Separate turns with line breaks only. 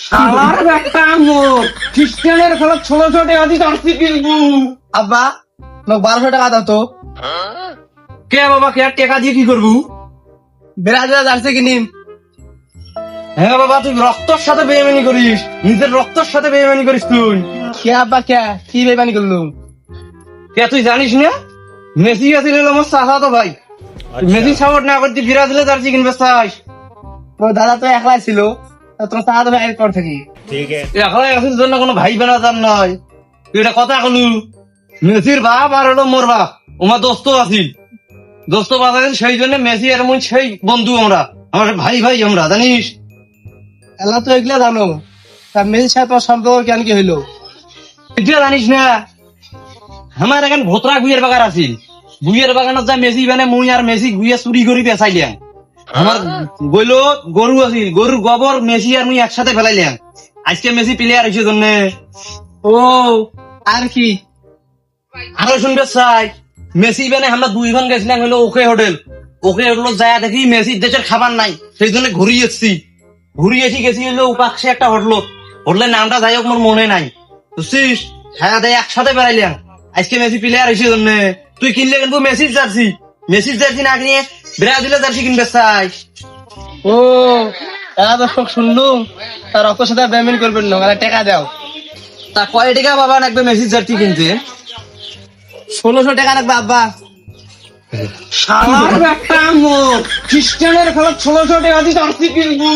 শালার একটা মোট খ্রিস্টানের খেলা 1600 টাকা দিয়ে জার্সি কিনবো।
আব্বা মোক 1200 টাকা দাও তো।
কে বাবা কে টাকা দিয়ে কি করবো?
ব্রাজিলের জার্সি কিনিম।
হ্যাঁ বাবা তুই রক্তর সাথে বেইমানি করিস, নিজের রক্তর সাথে বেইমানি করিস তুই।
কে আব্বা কে কি বেমানি করলুম?
কে তুই জানিস না মেসি আছিল আমার চাচাতো ভাই। মেসি সাপোর্ট না করতে ব্রাজিলে জার্সি কিনবে চাস?
তোর দাদা তো একলাই ছিল, তা তোমার চাচা ভাই পর থেকে।
এখনই আসির জন্য কোনো ভাই বেনা জান নয়। তুই এটা কথা কলু মেসির বাপ আর হলো মোর বাপ, আমার দোস্ত আছিল, দোস্ত বাজারেন, সেই জন্য মেসি আর মুই সেই বন্ধু, আমরা আমার ভাই ভাই আমরা, জানিস?
এলা তো এগুলা জানো, তা মেসির সাথে তোমার সম্পর্ক কেন কি হইলো?
এটা জানিস না আমার এখন ভোতরা গুইয়ের বাগান আছিল, গুইয়ের বাগানত যা মেসি মানে মুই আর মেসি গুইয়া চুরি করি বেচাইলাম। আমার বইল গরু আছিল, গরুর গোবর মেসি আর মুই একসাথে ফেলাইলাম। আজকে মেসি প্লেয়ার হয়েছে জন্য।
ও আর কি?
আরো শুনবে চাই মেসি মানে আমরা 2 জন গেছিলাম হলো ওকে হোটেল, ওকে হোটেল যায় দেখি মেসির দেশের খাবার নাই, সেই জন্য ঘুরিয়ে এসছি, ঘুরিয়ে এসে গেছি হলো উপাক্ষে একটা হোটেল, হোটেলের নামটা যাই হোক মোর মনে নাই, বুঝছিস? হ্যাঁ দেয় একসাথে বেড়াইলাম। আজকে মেসি প্লেয়ার হয়েছে জন্য তুই কিনলে কিন্তু মেসির জার্সি, মেসির জার্সি না কিনে ব্রাজিলের জার্সি কিনবে চাই।
ও এলা তো সব শুনলুম, তার রক্তের সাথে বেমানি করবেন না, এলা টাকা দাও।
তা কয় টাকা বাবা লাগবে মেসির জার্সি কিনতে?
1600 টাকা রাখবে আব্বা।
শালার একটা মোট খ্রিস্টানের খেলা 1600 টাকা দিয়ে জার্সি কিনবো।